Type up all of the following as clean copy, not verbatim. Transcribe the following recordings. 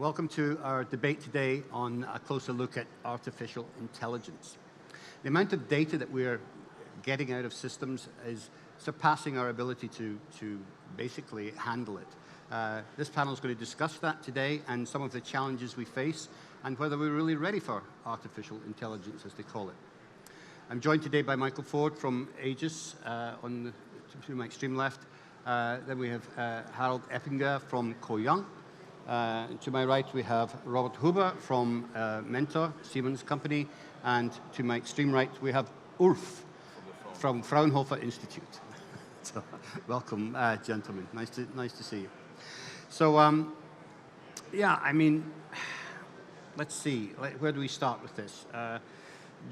Welcome to our debate today on a closer look at artificial intelligence. The amount of data that we're getting out of systems is surpassing our ability to basically handle it. This panel is going to discuss that today and some of the challenges we face and whether we're really ready for artificial intelligence, as they call it. I'm joined today by Michael Ford from Aegis to my extreme left. Then we have Harald Eppinger from Koyoung. To my right, we have Robert Huber from Mentor, Siemens company. And to my extreme right, we have Ulf from Fraunhofer Institute. So, welcome, gentlemen. Nice to see you. So, yeah, I mean, let's see. Where do we start with this?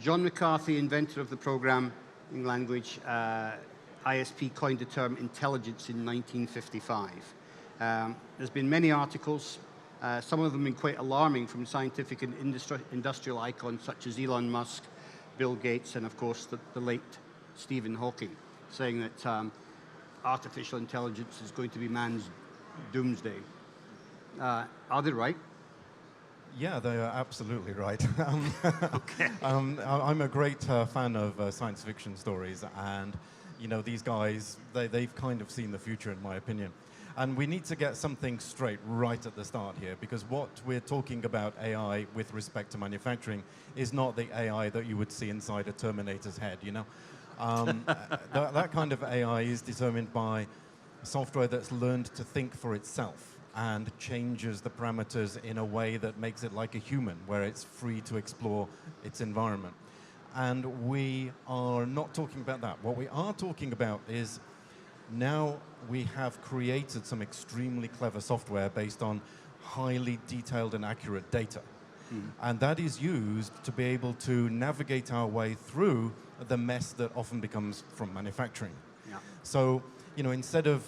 John McCarthy, inventor of the programming language, ISP coined the term intelligence in 1955. There's been many articles, some of them been quite alarming from scientific and industrial icons such as Elon Musk, Bill Gates, and of course the late Stephen Hawking, saying that artificial intelligence is going to be man's doomsday. Are they right? Yeah, they are absolutely right. Okay. I'm a great fan of science fiction stories, and you know, these guys, they've kind of seen the future, in my opinion. And we need to get something straight right at the start here, because what we're talking about AI with respect to manufacturing is not the AI that you would see inside a Terminator's head, you know? That kind of AI is determined by software that's learned to think for itself and changes the parameters in a way that makes it like a human, where it's free to explore its environment. And we are not talking about that. What we are talking about is now we have created some extremely clever software based on highly detailed and accurate data. And that is used to be able to navigate our way through the mess that often becomes from manufacturing. Yeah. So, you know, instead of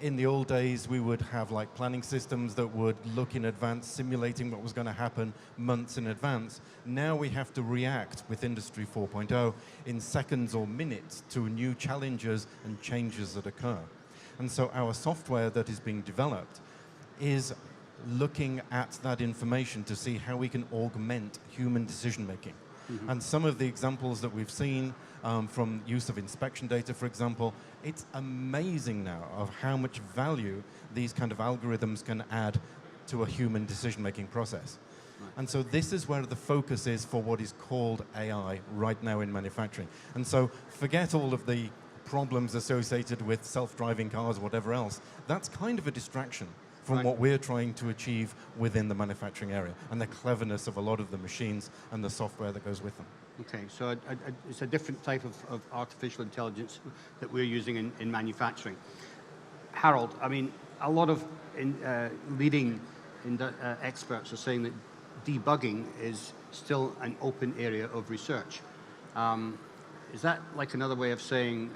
in the old days, we would have like planning systems that would look in advance, simulating what was going to happen months in advance. Now we have to react with Industry 4.0 in seconds or minutes to new challenges and changes that occur. And so our software that is being developed is looking at that information to see how we can augment human decision making. And some of the examples that we've seen from use of inspection data, for example, it's amazing now of how much value these kind of algorithms can add to a human decision-making process. Right. And so this is where the focus is for what is called AI right now in manufacturing. And so forget all of the problems associated with self-driving cars, whatever else. That's kind of a distraction from what we're trying to achieve within the manufacturing area and the cleverness of a lot of the machines and the software that goes with them. Okay, so it's a different type of artificial intelligence that we're using in manufacturing. Harald, I mean, a lot of leading experts are saying that debugging is still an open area of research. Is that like another way of saying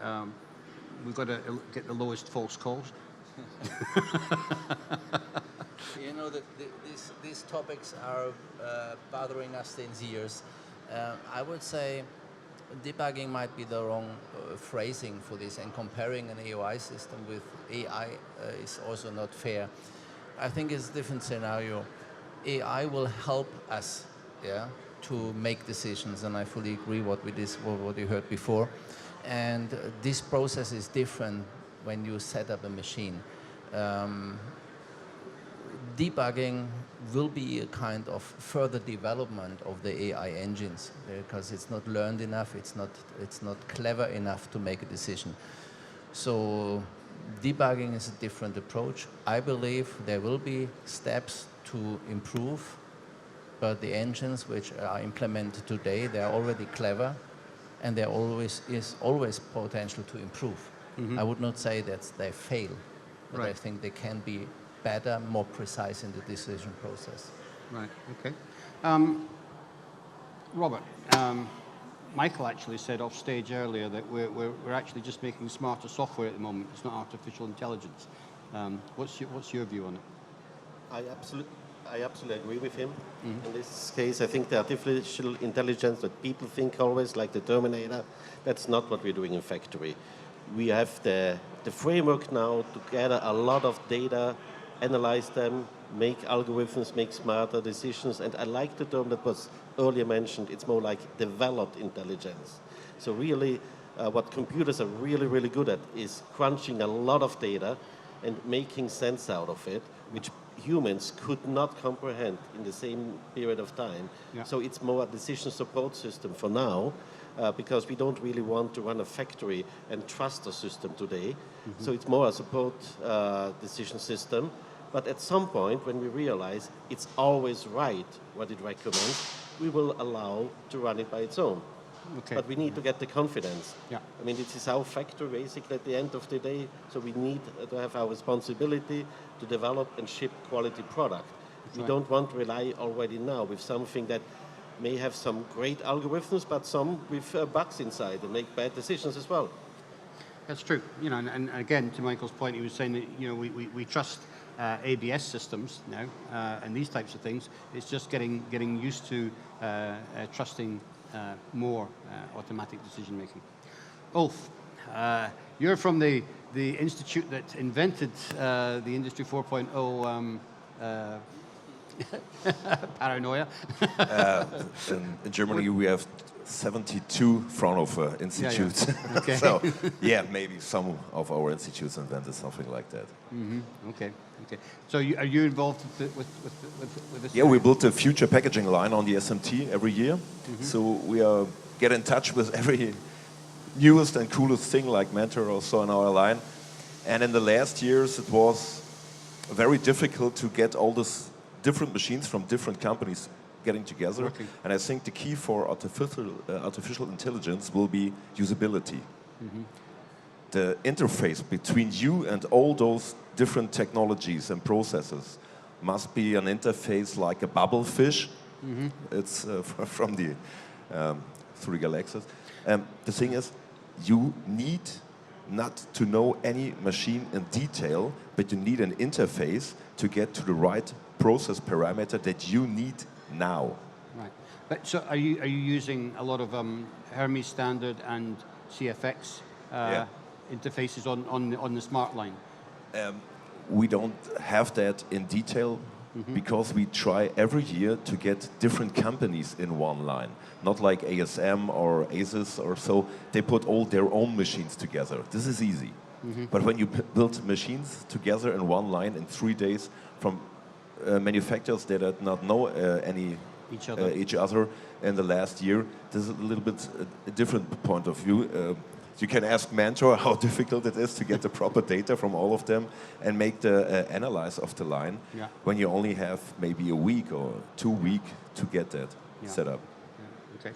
we've got to get the lowest false calls? You know, these topics are bothering us since years. I would say debugging might be the wrong phrasing for this, and comparing an AOI system with AI is also not fair. I think it's a different scenario. AI will help us, yeah, to make decisions, and I fully agree what you heard before. And this process is different when you set up a machine. Debugging will be a kind of further development of the AI engines, because it's not learned enough, it's not clever enough to make a decision. So debugging is a different approach. I believe there will be steps to improve, but the engines which are implemented today, they are already clever, and there is always potential to improve. I would not say that they fail, but I think they can be better, more precise in the decision process. Right, okay. Robert, Michael actually said off stage earlier that we're actually just making smarter software at the moment. It's not artificial intelligence. What's your view on it? I absolutely agree with him. In this case, I think the artificial intelligence that people think always like the Terminator, that's not what we're doing in factory. We have the framework now to gather a lot of data, analyze them, make algorithms, make smarter decisions. And I like the term that was earlier mentioned. It's more like developed intelligence. So really, what computers are really, really good at is crunching a lot of data and making sense out of it, which humans could not comprehend in the same period of time. Yeah. So it's more a decision support system for now, because we don't really want to run a factory and trust a system today. So it's more a support decision system. But at some point, when we realize it's always right what it recommends, we will allow to run it by its own. Okay. But we need to get the confidence. Yeah. I mean, this is our factory basically at the end of the day, so we need to have our responsibility to develop and ship quality product. We don't want to rely already now with something that may have some great algorithms, but some with bugs inside and make bad decisions as well. That's true. You know, and again, to Michael's point, he was saying that, you know, we trust ABS systems now and these types of things. It's just getting used to trusting more automatic decision making. Ulf, you're from the institute that invented the Industry 4.0 paranoia. In Germany, we have 72 Fraunhofer institutes. Yeah. Okay. So, yeah, maybe some of our institutes invented something like that. Okay. So are you involved with this? Yeah, we built a future packaging line on the SMT every year. So we get in touch with every newest and coolest thing like Mentor or so in our line. And in the last years, it was very difficult to get all these different machines from different companies getting together. Working. And I think the key for artificial intelligence will be usability. The interface between you and all those different technologies and processes must be an interface like a bubble fish. It's from the Three Galaxies. The thing is, you need not to know any machine in detail, but you need an interface to get to the right process parameter that you need now. Right. But so are you using a lot of Hermes standard and CFX interfaces on the smart line? We don't have that in detail because we try every year to get different companies in one line. Not like ASM or Aegis or so. They put all their own machines together. This is easy. But when you build machines together in one line in 3 days from manufacturers that did not know each other in the last year, this is a little bit a different point of view. You can ask Mentor how difficult it is to get the proper data from all of them and make the analyze of the line when you only have maybe a week or 2 weeks to get that set up. Okay.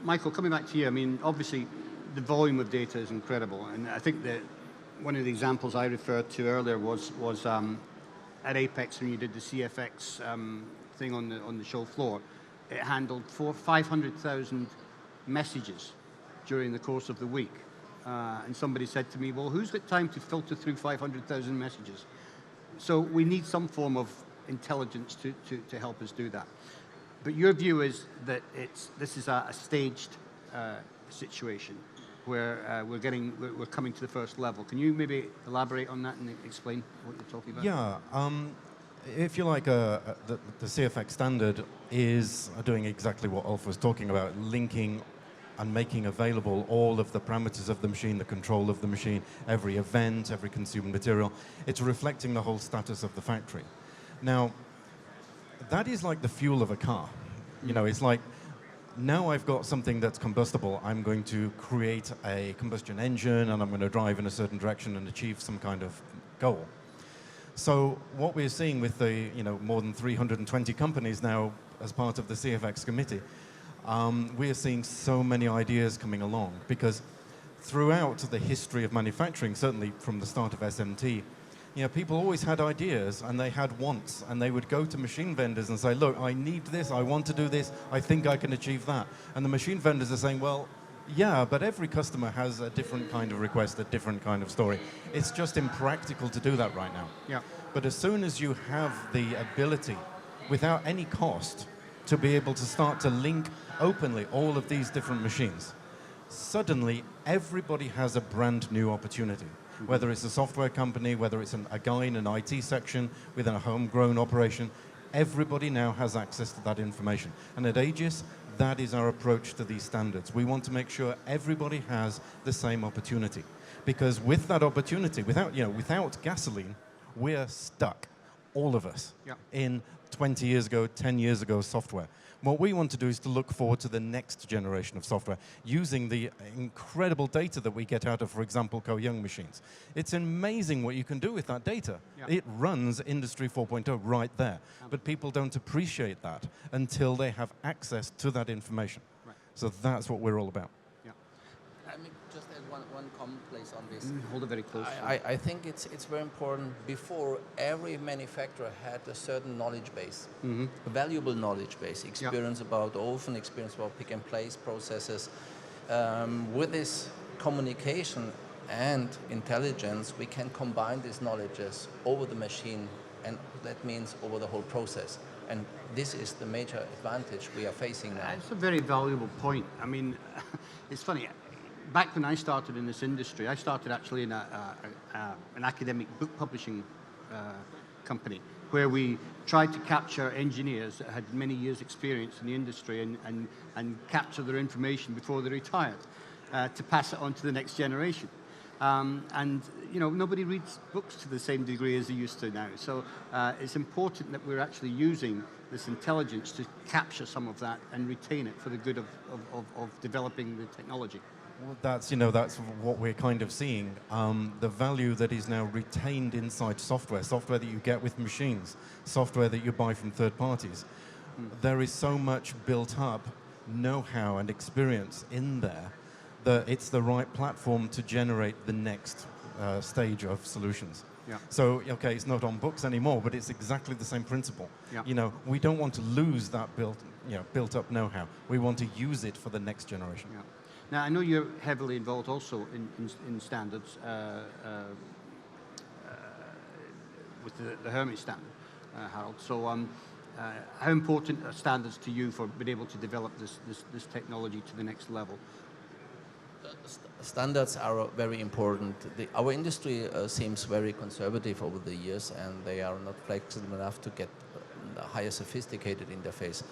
Michael, coming back to you, I mean, obviously the volume of data is incredible, and I think that one of the examples I referred to earlier was at Apex when you did the CFX thing on the show floor. It handled 500,000 messages during the course of the week. And somebody said to me, well, who's got time to filter through 500,000 messages? So we need some form of intelligence to help us do that. But your view is that this is a staged situation where we're coming to the first level. Can you maybe elaborate on that and explain what you're talking about? Yeah. If you like, the CFX standard is doing exactly what Ulf was talking about, linking and making available all of the parameters of the machine, the control of the machine, every event, every consumed material. It's reflecting the whole status of the factory. Now, that is like the fuel of a car. You know, it's like, now I've got something that's combustible, I'm going to create a combustion engine and I'm going to drive in a certain direction and achieve some kind of goal. So what we're seeing with the, more than 320 companies now as part of the CFX committee, we're seeing so many ideas coming along because throughout the history of manufacturing, certainly from the start of SMT, people always had ideas and they had wants and they would go to machine vendors and say, look, I need this, I want to do this, I think I can achieve that. And the machine vendors are saying, well, yeah, but every customer has a different kind of request, a different kind of story. It's just impractical to do that right now. Yeah. But as soon as you have the ability, without any cost, to be able to start to link openly all of these different machines, suddenly everybody has a brand new opportunity. Whether it's a software company, whether it's a guy in an IT section within a homegrown operation, everybody now has access to that information. And at Aegis, that is our approach to these standards. We want to make sure everybody has the same opportunity. Because with that opportunity, without gasoline, we're stuck, all of us, in 20 years ago, 10 years ago software. What we want to do is to look forward to the next generation of software using the incredible data that we get out of, for example, Co-Young machines. It's amazing what you can do with that data. It runs Industry 4.0 right there. But people don't appreciate that until they have access to that information. So that's what we're all about. Let me just add one comment, please, on this. Hold it very close. I think it's very important. Before, every manufacturer had a certain knowledge base, a valuable knowledge base, experience about oven, experience about pick and place processes. With this communication and intelligence, we can combine these knowledges over the machine, and that means over the whole process. And this is the major advantage we are facing now. It's a very valuable point. I mean, it's funny. Back when I started in this industry, I started actually in an academic book publishing company where we tried to capture engineers that had many years' experience in the industry and capture their information before they retired to pass it on to the next generation. And nobody reads books to the same degree as they used to now. So it's important that we're actually using this intelligence to capture some of that and retain it for the good of developing the technology. Well, that's what we're kind of seeing. The value that is now retained inside software that you get with machines, software that you buy from third parties. There is so much built up know-how and experience in there that it's the right platform to generate the next stage of solutions. So, okay, it's not on books anymore, but it's exactly the same principle. We don't want to lose that built up know-how. We want to use it for the next generation. Now, I know you're heavily involved also in standards with the Hermes standard, Harald. So how important are standards to you for being able to develop this technology to the next level? Standards are very important. Our industry seems very conservative over the years, and they are not flexible enough to get a higher sophisticated interface.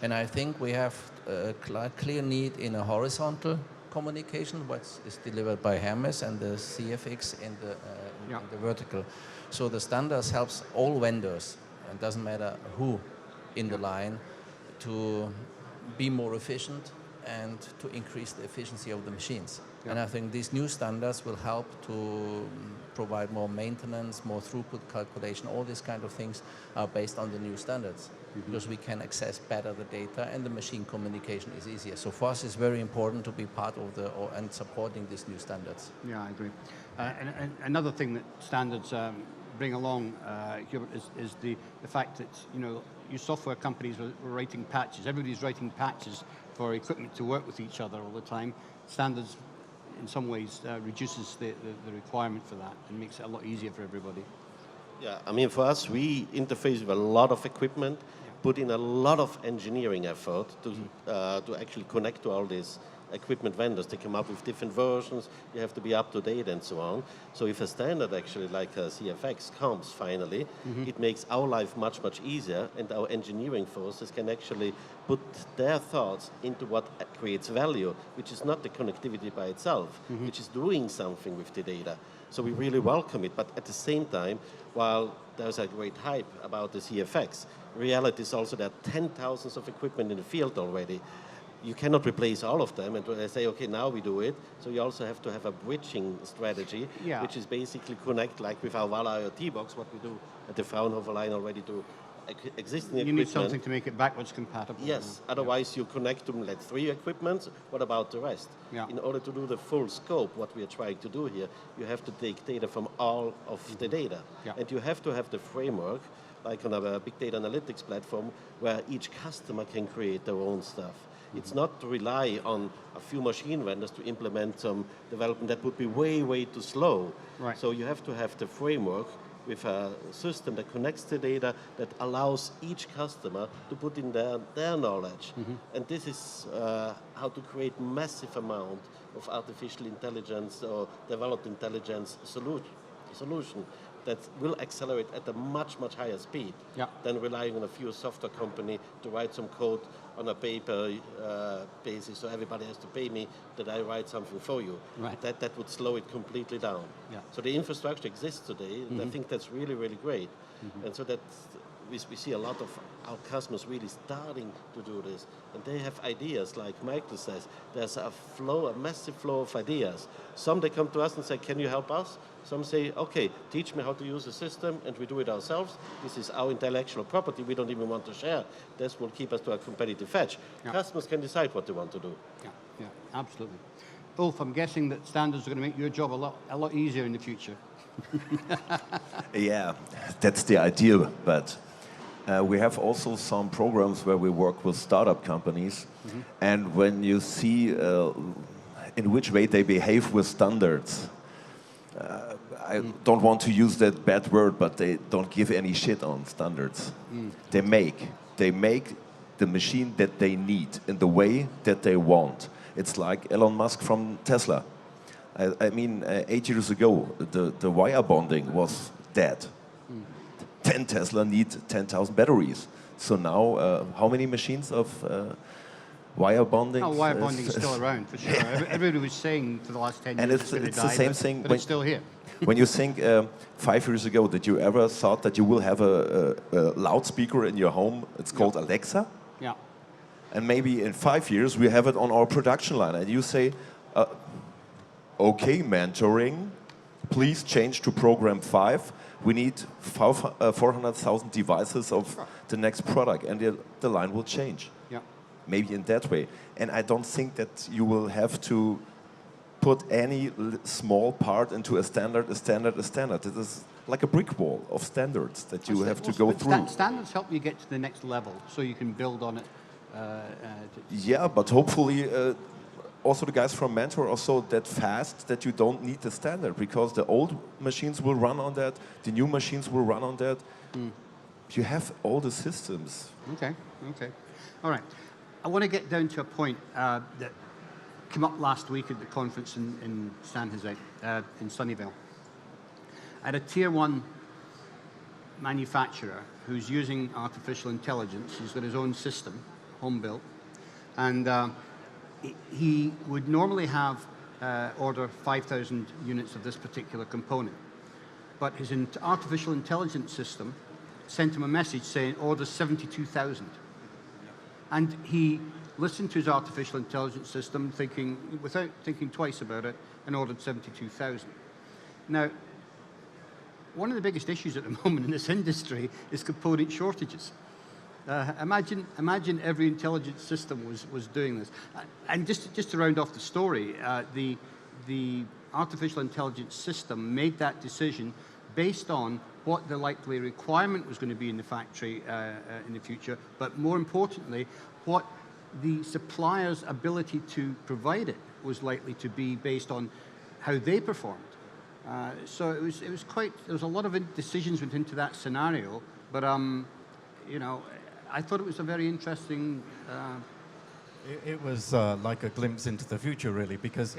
And I think we have a clear need in a horizontal communication, what is delivered by Hermes, and the CFX in the vertical. So the standards helps all vendors, and doesn't matter who in the line, to be more efficient and to increase the efficiency of the machines. And I think these new standards will help to provide more maintenance, more throughput calculation. All these kind of things are based on the new standards, because we can access better the data, and the machine communication is easier. So for us, it's very important to be part of and supporting these new standards. Yeah, I agree. And another thing that standards bring along, Hubert, is the fact that your software companies are writing patches. Everybody's writing patches for equipment to work with each other all the time. Standards, in some ways, reduces the requirement for that and makes it a lot easier for everybody. Yeah, I mean, for us, we interface with a lot of equipment, put in a lot of engineering effort to actually connect to all these equipment vendors. They come up with different versions, you have to be up to date and so on. So if a standard actually like a CFX comes finally, it makes our life much, much easier, and our engineering forces can actually put their thoughts into what creates value, which is not the connectivity by itself, which is doing something with the data. So we really welcome it, but at the same time, while there's a great hype about the CFX, reality is also there are 10,000s of equipment in the field already. You cannot replace all of them and say, okay, now we do it. So you also have to have a bridging strategy, which is basically connect, like with our Vala IoT box, what we do at the Fraunhofer line already to existing equipment. You need something to make it backwards compatible. Yes, otherwise you connect to like 3 equipments. What about the rest? In order to do the full scope, what we are trying to do here, you have to take data from all of the data. And you have to have the framework, like on a big data analytics platform, where each customer can create their own stuff. It's not to rely on a few machine vendors to implement some development. That would be way, way too slow. So you have to have the framework with a system that connects the data, that allows each customer to put in their knowledge. And this is how to create massive amount of artificial intelligence or developed intelligence solution that will accelerate at a much, much higher speed than relying on a few software company to write some code on a paper basis, so everybody has to pay me that I write something for you. Right. That would slow it completely down. So the infrastructure exists today, and I think that's really, really great. And so that we see a lot of our customers really starting to do this, and they have ideas, like Michael says, there's a massive flow of ideas. Some they come to us and say, can you help us? Some say, okay, teach me how to use the system, and we do it ourselves. This is our intellectual property, we don't even want to share. This will keep us to a competitive edge. Customers can decide what they want to do. Yeah, absolutely. Ulf, I'm guessing that standards are going to make your job a lot easier in the future. Yeah, that's the idea, but we have also some programs where we work with startup companies, and when you see in which way they behave with standards, I don't want to use that bad word, but they don't give any shit on standards. They make the machine that they need in the way that they want. It's like Elon Musk from Tesla. I mean, 8 years ago, the wire bonding was dead. 10 Tesla need 10,000 batteries. So now, how many machines of wire bonding? Wire bonding is still around, for sure. Everybody was saying for the last 10 years and it's the same thing. But it's still here. When you think 5 years ago, did you ever thought that you will have a loudspeaker in your home? It's called Alexa. Yeah. And maybe in 5 years, we have it on our production line. And you say, okay, mentoring, please change to program 5. We need 400,000 devices of the next product, and the line will change. Yeah. Maybe in that way. And I don't think that you will have to put any small part into a standard. It is like a brick wall of standards that you have to go through. Standards help you get to the next level, so you can build on it. Yeah, but hopefully also the guys from Mentor are so that fast that you don't need the standard, because the old machines will run on that, the new machines will run on that. You have all the systems. Okay. All right. I want to get down to a point that came up last week at the conference in San Jose, in Sunnyvale. I had a tier 1 manufacturer who's using artificial intelligence. He's got his own system, home built, and he would normally have order 5,000 units of this particular component, but his artificial intelligence system sent him a message saying order 72,000. And he listened to his artificial intelligence system, without thinking twice about it, and ordered 72,000. Now, one of the biggest issues at the moment in this industry is component shortages. Imagine every intelligence system was doing this. And just to round off the story, the artificial intelligence system made that decision based on what the likely requirement was going to be in the factory in the future, but more importantly, what the supplier's ability to provide it was likely to be based on how they performed. So it was there was a lot of decisions went into that scenario, but you know, I thought it was a very interesting. It was like a glimpse into the future, really, because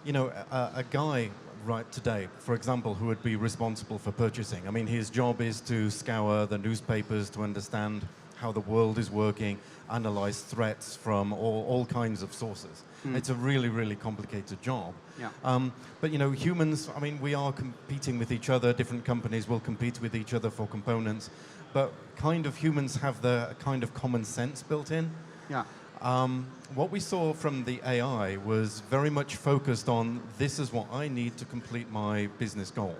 you know, a guy right today, for example, who would be responsible for purchasing. I mean, his job is to scour the newspapers to understand how the world is working, analyze threats from all kinds of sources. It's a really, really complicated job. But you know, humans, I mean, we are competing with each other. Different companies will compete with each other for components, but kind of humans have the kind of common sense built in. What we saw from the AI was very much focused on, this is what I need to complete my business goal.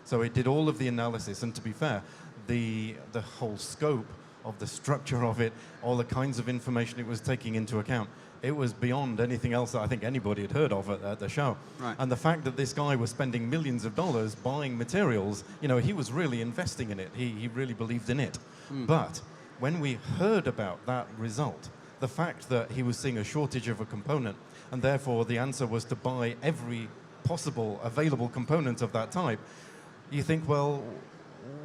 So it did all of the analysis, and to be fair, the whole scope of the structure of it, all the kinds of information it was taking into account, it was beyond anything else that I think anybody had heard of at the show. And the fact that this guy was spending millions of dollars buying materials, you know, he was really investing in it. He really believed in it. But when we heard about that result, the fact that he was seeing a shortage of a component, and therefore the answer was to buy every possible available component of that type, you think, well,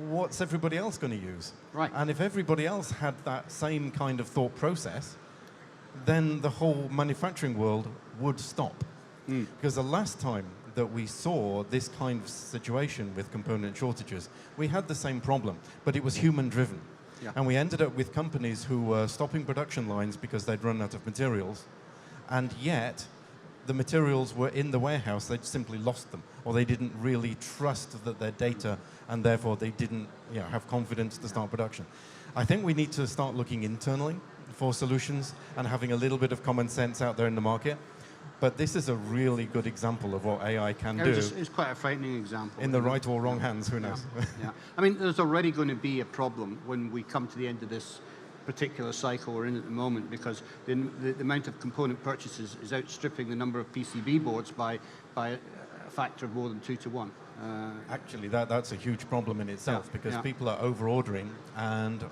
what's everybody else going to use? Right. And if everybody else had that same kind of thought process, then the whole manufacturing world would stop. Because the last time that we saw this kind of situation with component shortages, we had the same problem, but it was human-driven. Yeah. And we ended up with companies who were stopping production lines because they'd run out of materials, and yet the materials were in the warehouse, they'd simply lost them, or they didn't really trust that their data, and therefore they didn't have confidence to start production. I think we need to start looking internally for solutions and having a little bit of common sense out there in the market. But this is a really good example of what AI can do. It's quite a frightening example. In the right or wrong hands, who knows? Yeah. I mean, there's already going to be a problem when we come to the end of this particular cycle we're in at the moment, because the amount of component purchases is outstripping the number of PCB boards by a factor of more than 2 to 1. Actually, that's a huge problem in itself, because yeah. people are over-ordering, and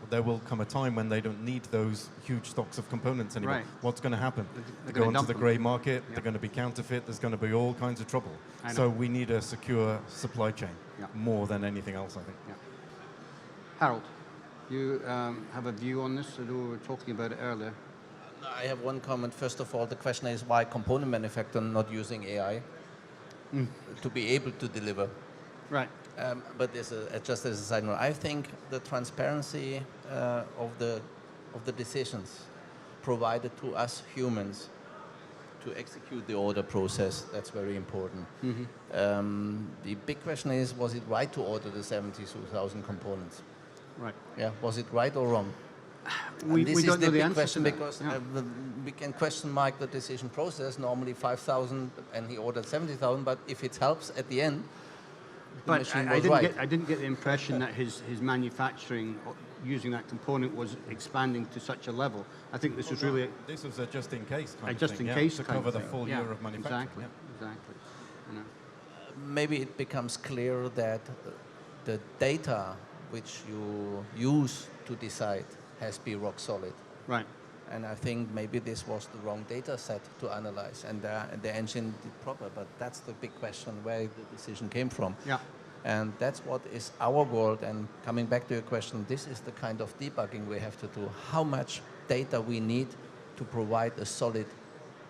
there will come a time when they don't need those huge stocks of components anymore. Right. What's going to happen? They're Go gonna onto the dump grey them. market, Yeah. they're going to be counterfeit, there's going to be all kinds of trouble. I know. So we need a secure supply chain, Yeah. more than anything else, I think. Yeah. Harold, you have a view on this? I know we were talking about it earlier. I have one comment. First of all, the question is why component manufacturer not using AI to be able to deliver. Right. But just as a side note, I think the transparency of the decisions provided to us humans to execute the order process, that's very important. The big question is, was it right to order the 72,000 components? Right. Yeah, was it right or wrong? We This is don't the know the big answer question, to that. because Yeah. we can question mark the decision process. Normally 5,000, and he ordered 70,000. But if it helps at the end, the But machine I was didn't right. get. I didn't get the impression that his manufacturing using that component was expanding to such a level. I think this was really This was a just-in-case kind a of just thing, in yeah, case to kind cover of the thing. full Yeah, year of manufacturing. Exactly. yeah. Exactly. You know. Maybe it becomes clear that the data which you use to decide has to be rock solid. Right. And I think maybe this was the wrong data set to analyze, and the engine did proper. But that's the big question, where the decision came from. Yeah. And that's what is our world. And coming back to your question, this is the kind of debugging we have to do. How much data we need to provide a solid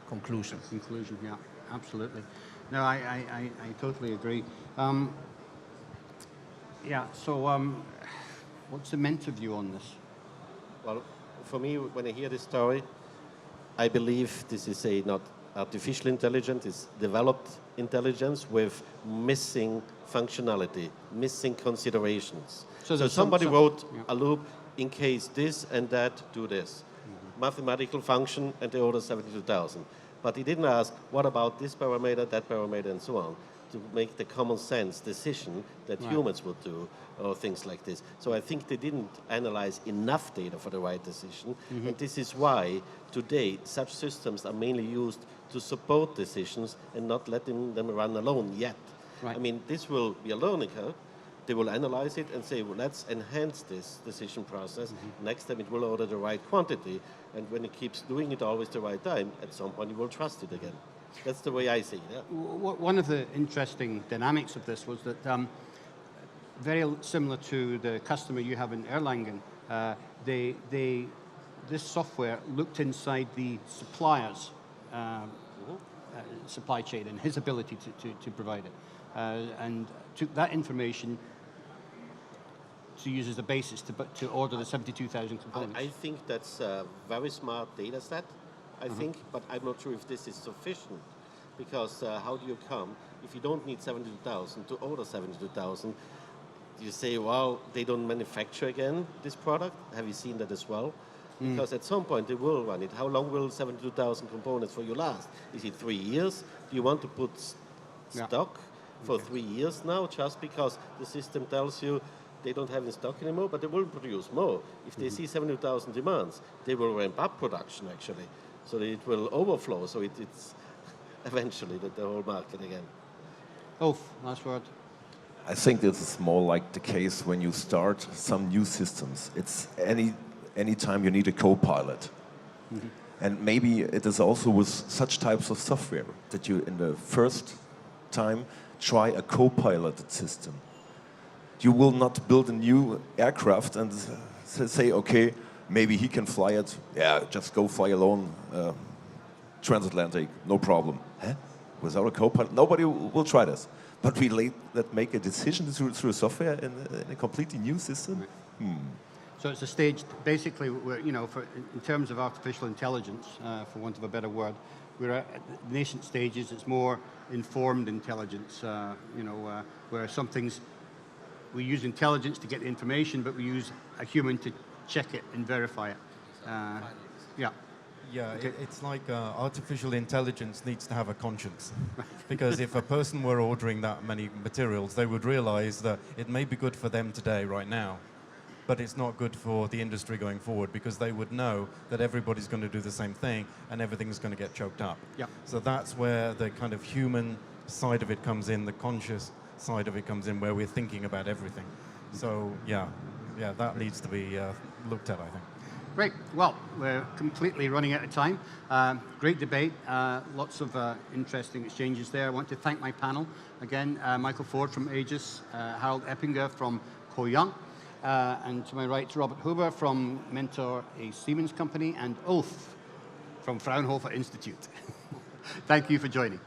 conclusion. Conclusion. Yeah. Absolutely. No, I totally agree. Yeah. So, what's the mentor view on this? Well, for me, when I hear this story, I believe this is not artificial intelligence, it's developed intelligence with missing functionality, missing considerations. So there's somebody some- wrote yeah. a loop, in case this and that, do this. Mathematical function, and they order 72,000. But he didn't ask, what about this parameter, that parameter, and so on, to make the common sense decision that Right. humans would do, or things like this. So I think they didn't analyze enough data for the right decision, and this is why today such systems are mainly used to support decisions and not letting them run alone yet. Right. I mean, this will be a learning curve. They will analyze it and say, well, let's enhance this decision process. Next time it will order the right quantity, and when it keeps doing it always the right time, at some point you will trust it again. That's the way I see it. Yeah. One of the interesting dynamics of this was that very similar to the customer you have in Erlangen, this software looked inside the supplier's supply chain and his ability to provide it, and took that information to use as a basis to order the 72,000 components. I think that's a very smart data set, I think, but I'm not sure if this is sufficient, because how do you come, if you don't need 72,000 to order 72,000, you say, well, they don't manufacture again this product? Have you seen that as well? Because at some point they will run it. How long will 72,000 components for you last? Is it 3 years? Do you want to put stock for 3 years now, just because the system tells you they don't have in stock anymore, but they will produce more. If they see 70,000 demands, they will ramp up production actually, so that it will overflow, so it's eventually the whole market again. Ulf, last word. I think this is more like the case when you start some new systems. It's any time you need a co-pilot. And maybe it is also with such types of software that you, in the first time, try a co-piloted system. you will not build a new aircraft and say, okay, maybe he can fly it. Yeah, just go fly alone, transatlantic, no problem. Huh? Without a co-pilot, nobody will try this. But we make a decision through software in a completely new system. Right. So it's a stage, basically, where, you know, in terms of artificial intelligence, for want of a better word, we're at nascent stages. It's more informed intelligence, you know, where we use intelligence to get the information, but we use a human to check it and verify it. Yeah. Yeah, it's like artificial intelligence needs to have a conscience. Because if a person were ordering that many materials, they would realize that it may be good for them today, right now, but it's not good for the industry going forward, because they would know that everybody's going to do the same thing and everything's going to get choked up. Yeah. So that's where the kind of human side of it comes in, the conscious side of it comes in, where we're thinking about everything. So yeah, that needs to be looked at, I think. Great. Well, we're completely running out of time. Great debate. Lots of interesting exchanges there. I want to thank my panel. Again, Michael Ford from Aegis, Harald Eppinger from Koyoung, and to my right, Robert Huber from Mentor, a Siemens company, and Ulf from Fraunhofer Institute. Thank you for joining.